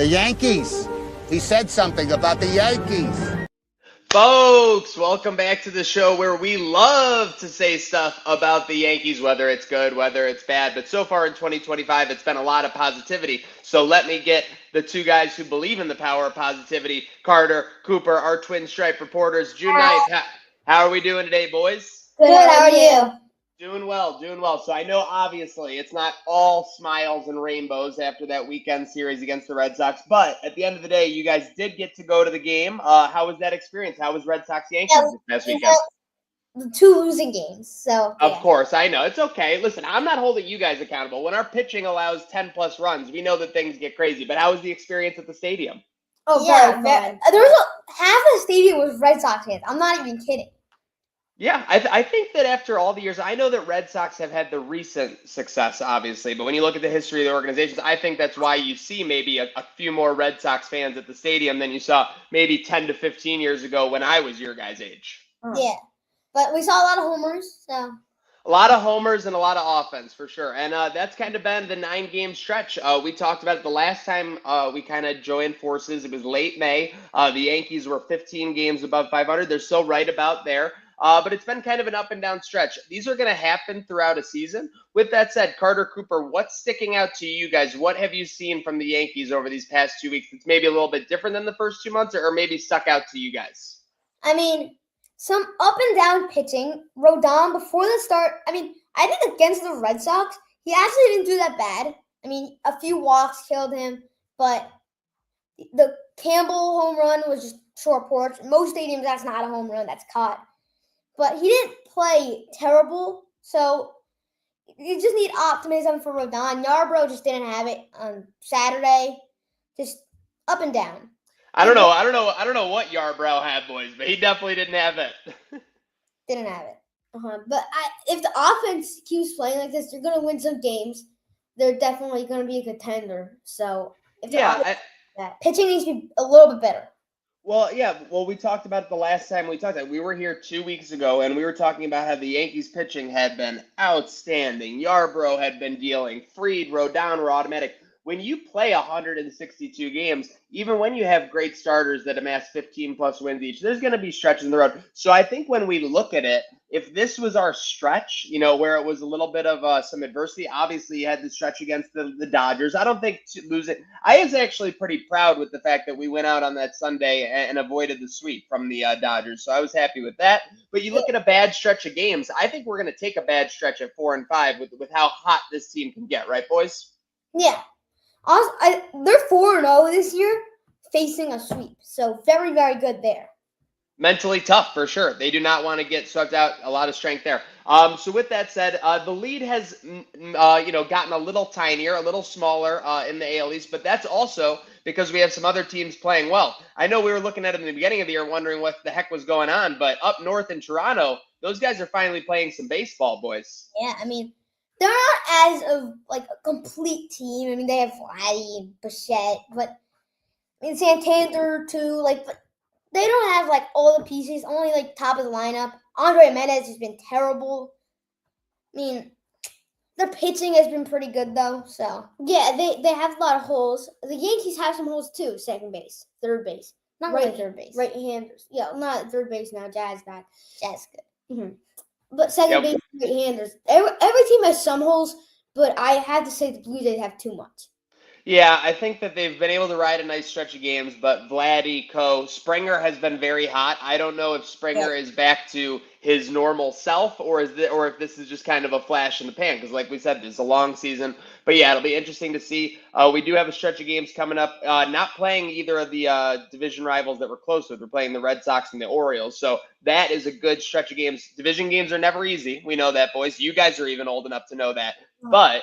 The Yankees. He said something about the Yankees. Folks, welcome back to the show where we love to say stuff about the Yankees, whether it's good, whether it's bad. But so far in 2025, it's been a lot of positivity. So let me get the two guys who believe in the power of positivity, Carter, Cooper, our twin stripe reporters. June 9th, how are we doing today, boys? Good, how are you? Doing well, doing well. So I know obviously it's not all smiles and rainbows after that weekend series against the Red Sox, but at the end of the day, you guys did get to go to the game. How was that experience? How was Red Sox Yankees this past weekend? The two losing games, so Of course, I know. It's okay. Listen, I'm not holding you guys accountable. When our pitching allows 10 plus runs, we know that things get crazy. But how was the experience at the stadium? Oh, yeah, very fun. There was half the stadium was Red Sox fans. I'm not even kidding. Yeah, I think that after all the years, I know that Red Sox have had the recent success, obviously, but when you look at the history of the organizations, I think that's why you see maybe a few more Red Sox fans at the stadium than you saw maybe 10 to 15 years ago when I was your guys' age. Yeah, but we saw a lot of homers, so. A lot of homers and a lot of offense, for sure. And that's kind of been the 9-game stretch. We talked about it the last time we kind of joined forces. It was late May. The Yankees were 15 games above 500. They're still right about there. But it's been kind of an up and down stretch. These are going to happen throughout a season. With that said, Carter, Cooper, what's sticking out to you guys? What have you seen from the Yankees over these past 2 weeks that's maybe a little bit different than the first 2 months or maybe stuck out to you guys? I mean, some up and down pitching. Rodon, before the start, I think against the Red Sox, he actually didn't do that bad. I mean, a few walks killed him, but the Campbell home run was just short porch. Most stadiums, that's not a home run, that's caught. But he didn't play terrible, so you just need optimism for Rodon. Yarbrough just didn't have it on Saturday, just up and down. I don't know what Yarbrough had, boys, but he definitely didn't have it. Didn't have it. But if the offense keeps playing like this, they're going to win some games. They're definitely going to be a contender. So if pitching needs to be a little bit better. Well, yeah. Well, we talked about it the last time we talked. We were here 2 weeks ago, and we were talking about how the Yankees pitching had been outstanding. Yarbrough had been dealing. Fried, Rodon were automatic. When you play 162 games, even when you have great starters that amass 15 plus wins each, there's going to be stretches in the road. So I think when we look at it, if this was our stretch, where it was a little bit of some adversity, obviously you had the stretch against the Dodgers. I don't think losing. I was actually pretty proud with the fact that we went out on that Sunday and avoided the sweep from the Dodgers. So I was happy with that. But you look at a bad stretch of games, I think we're going to take a bad stretch at 4-5 with how hot this team can get, right, boys? Yeah. Also, they're 4-0 this year, facing a sweep. So very, very good there. Mentally tough for sure. They do not want to get swept out. A lot of strength there. So with that said, the lead has gotten a little tinier, a little smaller in the AL East, but that's also because we have some other teams playing well. I know we were looking at it in the beginning of the year, wondering what the heck was going on, but up north in Toronto, those guys are finally playing some baseball, boys. Yeah, I mean, they're not as of like a complete team. I mean, they have Vladdy and Bichette, but Santander too. But they don't have all the pieces. Only top of the lineup. Andre Menez has been terrible. I mean, their pitching has been pretty good though. So yeah, they have a lot of holes. The Yankees have some holes too. Second base, third base, not really third base. Right-handers. Yeah, not third base now. Jazz back. Jazz good. Mm-hmm. But second base, right-handers. Every team has some holes, but I have to say the Blue Jays have too much. Yeah, I think that they've been able to ride a nice stretch of games, but Vladdy, Springer has been very hot. I don't know if Springer is back to his normal self or if this is just kind of a flash in the pan, because like we said, it's a long season. But yeah, it'll be interesting to see. We do have a stretch of games coming up, not playing either of the division rivals that we're close with. We're playing the Red Sox and the Orioles. So that is a good stretch of games. Division games are never easy. We know that, boys. You guys are even old enough to know that. But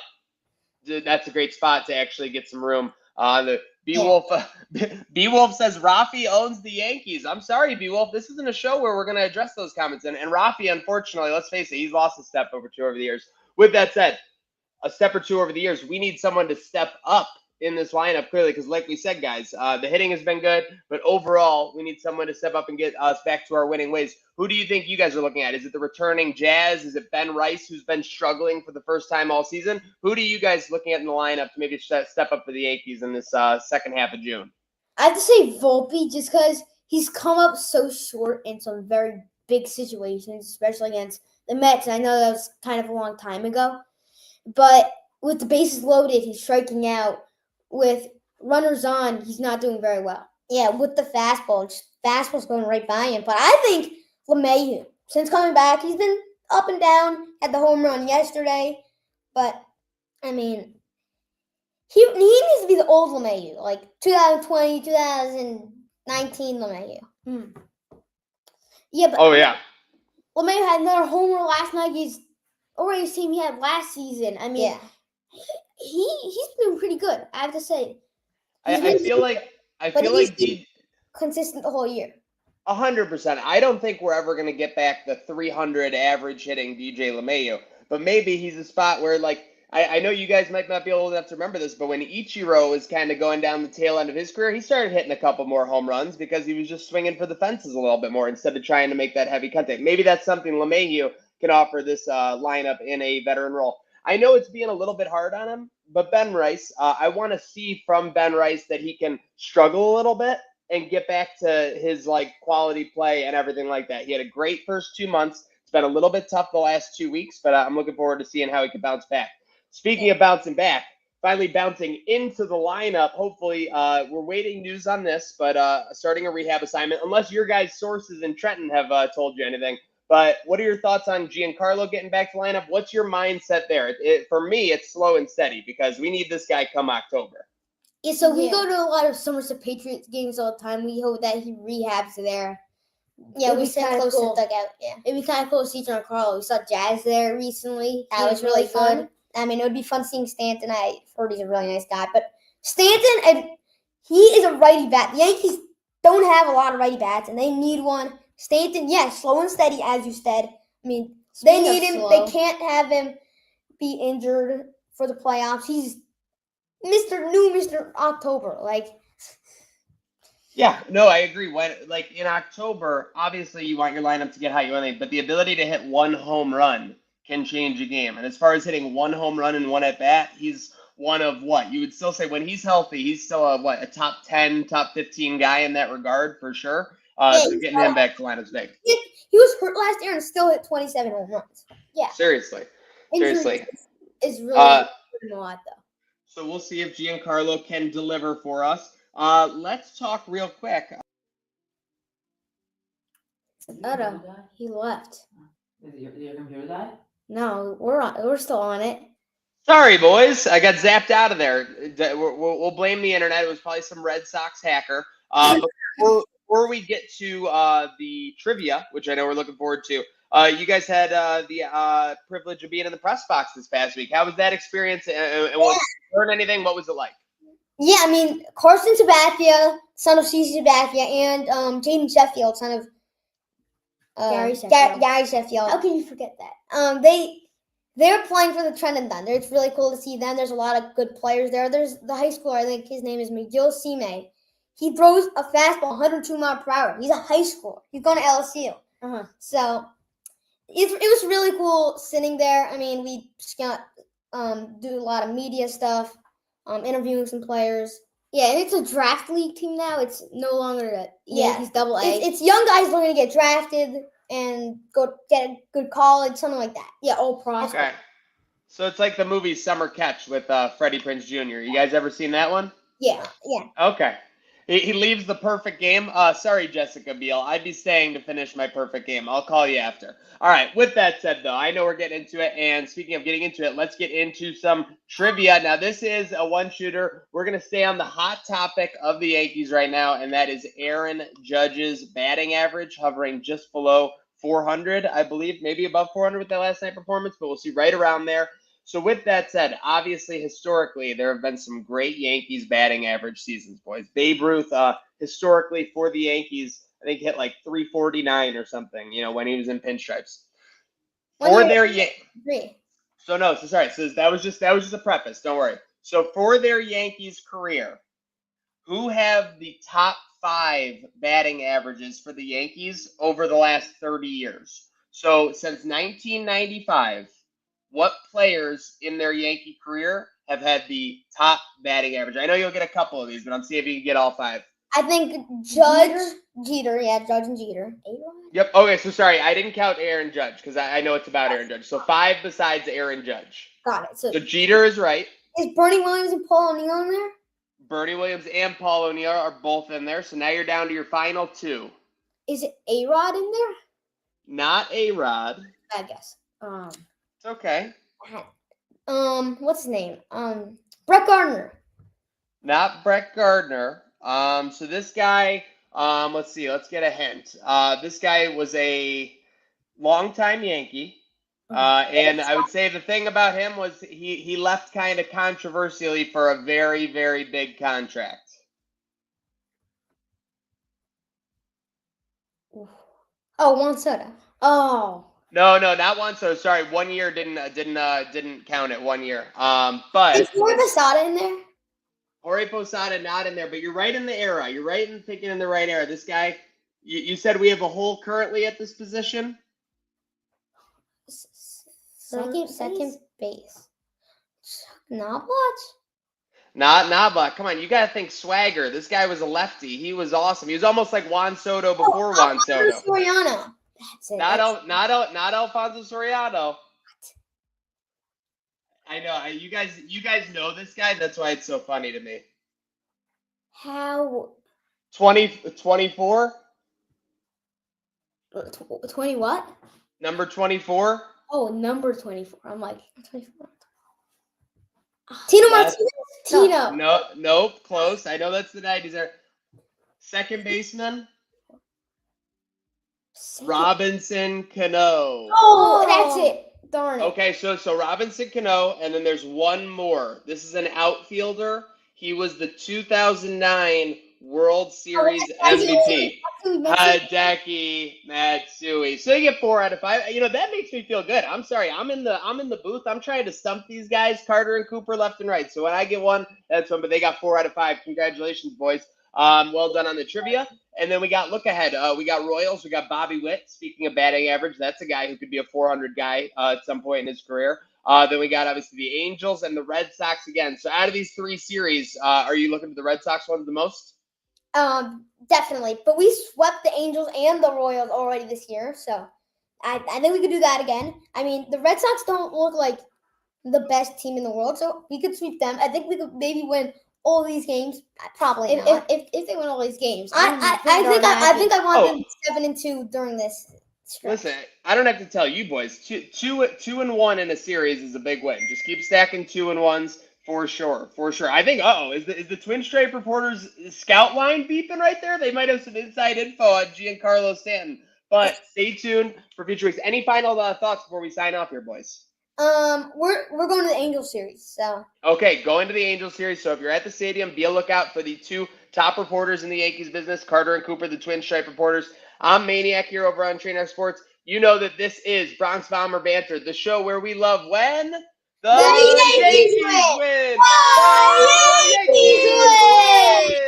that's a great spot to actually get some room. The B-Wolf B-Wolf says Rafi owns the Yankees. I'm sorry, B-Wolf. This isn't a show where we're going to address those comments. And Rafi, unfortunately, let's face it, he's lost a step or two over the years. With that said, a step or two over the years, we need someone to step up in this lineup clearly because, like we said, guys, the hitting has been good, but overall, we need someone to step up and get us back to our winning ways. Who do you think you guys are looking at? Is it the returning Jazz? Is it Ben Rice, who's been struggling for the first time all season? Who do you guys looking at in the lineup to maybe step up for the Yankees in this second half of June? I have to say Volpe just because he's come up so short in some very big situations, especially against the Mets. And I know that was kind of a long time ago. But with the bases loaded, he's striking out. With runners on, he's not doing very well. Yeah, with the fastball's going right by him. But I think LeMahieu, since coming back, he's been up and down. Had the home run yesterday. But, I mean, he needs to be the old LeMahieu, like 2020, 2019 LeMahieu. Yeah, but LeMahieu had another homer last night. He's already the same he had last season. I mean, he's been pretty good. I have to say. I feel like consistent the whole year. 100%. I don't think we're ever going to get back the 300 average hitting DJ LeMahieu, but maybe he's a spot where, like, I know you guys might not be old enough to remember this, but when Ichiro was kind of going down the tail end of his career, he started hitting a couple more home runs because he was just swinging for the fences a little bit more instead of trying to make that heavy contact. Maybe that's something LeMahieu can offer this lineup in a veteran role. I know it's being a little bit hard on him, but Ben Rice, I want to see from Ben Rice that he can struggle a little bit and get back to his like quality play and everything like that. He had a great first 2 months. It's been a little bit tough the last 2 weeks, but I'm looking forward to seeing how he can bounce back. Speaking of bouncing back, finally bouncing into the lineup. Hopefully, we're waiting news on this, but starting a rehab assignment, unless your guys' sources in Trenton have told you anything. But what are your thoughts on Giancarlo getting back to lineup? What's your mindset there? For me, it's slow and steady because we need this guy come October. Yeah, so we go to a lot of Somerset Patriots games all the time. We hope that he rehabs there. Yeah, we sit close to the dugout. Yeah, it'd be kind of cool to see Giancarlo. We saw Jazz there recently. That was really fun. I mean, it would be fun seeing Stanton. I heard he's a really nice guy. But Stanton, he is a righty bat. The Yankees don't have a lot of righty bats, and they need one. Stanton, slow and steady, as you said. I mean, they need him. Slow. They can't have him be injured for the playoffs. He's Mr. October. Yeah, no, I agree. Like in October, obviously you want your lineup to get high, but the ability to hit one home run can change a game. And as far as hitting one home run and one at bat, he's one of what? You would still say when he's healthy, he's still a top 10, top 15 guy in that regard for sure. So getting him back to lineup's big. He was hurt last year and still hit 27 home runs. Yeah. Seriously. It's really a lot though. So we'll see if Giancarlo can deliver for us. Let's talk real quick. He left. Did your computer die? No, we're still on it. Sorry, boys. I got zapped out of there. We'll blame the internet. It was probably some Red Sox hacker. Before we get to the trivia, which I know we're looking forward to, you guys had the privilege of being in the press box this past week. How was that experience? And did you learn anything? What was it like? Yeah, I mean, Carson Sabathia, son of CeCe Sabathia, and Jaden Sheffield, son of Gary Sheffield. How can you forget that? They're playing for the Trenton Thunder. It's really cool to see them. There's a lot of good players there. There's the high schooler. I think his name is McGill Sime. He throws a fastball 102 miles per hour. He's a high schooler. He's going to LSU. So it was really cool sitting there. I mean, we just got do a lot of media stuff. Interviewing some players. Yeah, and it's a draft league team now. It's no longer Yankees Double A. It's young guys looking to get drafted and go get a good college, something like that. Yeah, old prospects. Okay. So it's like the movie Summer Catch with Freddie Prinze Jr. You guys ever seen that one? Yeah. Okay. He leaves the perfect game. Sorry, Jessica Biel. I'd be staying to finish my perfect game. I'll call you after. All right. With that said, though, I know we're getting into it. And speaking of getting into it, let's get into some trivia. Now, this is a one-shooter. We're going to stay on the hot topic of the Yankees right now, and that is Aaron Judge's batting average, hovering just below 400, I believe, maybe above 400 with that last night performance, but we'll see right around there. So with that said, obviously, historically, there have been some great Yankees batting average seasons, boys. Babe Ruth, historically, for the Yankees, I think hit like 349 or something, when he was in pinstripes. So that was just a preface. Don't worry. So for their Yankees career, who have the top 5 batting averages for the Yankees over the last 30 years? So since 1995, what players in their Yankee career have had the top batting average? I know you'll get a couple of these, but I'm seeing if you can get all 5. I think Jeter. Yeah, Judge and Jeter. Yep. Okay, so sorry, I didn't count Aaron Judge because I know it's about Aaron Judge. So 5 besides Aaron Judge. Got it. So So Jeter is right. is Bernie Williams and Paul O'Neill in there? Bernie Williams and Paul O'Neill are both in there. So now you're down to your final 2. Is it A-Rod in there? Not A-Rod. I guess. It's okay. What's his name? Brett Gardner. Not Brett Gardner. So this guy, let's see, let's get a hint. This guy was a longtime Yankee. And I would say the thing about him was he left kind of controversially for a very, very big contract. Oh, Juan Soto. Oh. No, not one. So sorry, 1 year didn't count it 1 year. But Is Jorge Posada in there? Jorge Posada not in there, but you're right in the era. You're right in thinking in the right era. This guy, you said we have a hole currently at this position. Second base. Not much. Not, come on, you gotta think swagger. This guy was a lefty. He was awesome. He was almost like Juan Soto before Juan Soto. Soriano. That's it. Not Alfonso Soriano. I know. You guys know this guy. That's why it's so funny to me. How? 24? 20 what? Number 24? Oh, number 24. I'm like, 24. Tino Martinez? Tino. No, nope, close. I know that's the 90s there. Second baseman? Robinson Cano. Oh, that's it. Darn it. Okay, so Robinson Cano, and then there's one more. This is an outfielder. He was the 2009 World Series MVP. Hideki Matsui. So you get 4 out of 5. You know, that makes me feel good. I'm sorry. I'm in the booth. I'm trying to stump these guys, Carter and Cooper, left and right. So when I get one, that's one. But they got 4 out of 5. Congratulations, boys. Well done on the trivia. And then we got Lookahead. We got Royals. We got Bobby Witt. Speaking of batting average, that's a guy who could be a 400 guy at some point in his career. Then we got obviously the Angels and the Red Sox again. So out of these 3 series, are you looking at the Red Sox ones the most? Definitely. But we swept the Angels and the Royals already this year, so I think we could do that again. I mean, the Red Sox don't look like the best team in the world, so we could sweep them. I think we could maybe win all these games. Probably not. If they win all these games, I think I want them 7-2 during this stretch. Listen, I don't have to tell you boys. 2-1 in a series is a big win. Just keep stacking 2-1s. For sure. I think, is the Twin Stripe Reporters scout line beeping right there? They might have some inside info on Giancarlo Stanton. But stay tuned for future weeks. Any final thoughts before we sign off here, boys? We're going to the Angels series, so. Okay, going to the Angels series. So if you're at the stadium, be a lookout for the 2 top reporters in the Yankees business, Carter and Cooper, the Twin Stripe Reporters. I'm Maniac here over on Trainer Sports. You know that this is Bronx Bomber Banter, the show where we love when the Yankees win! The Yankees win!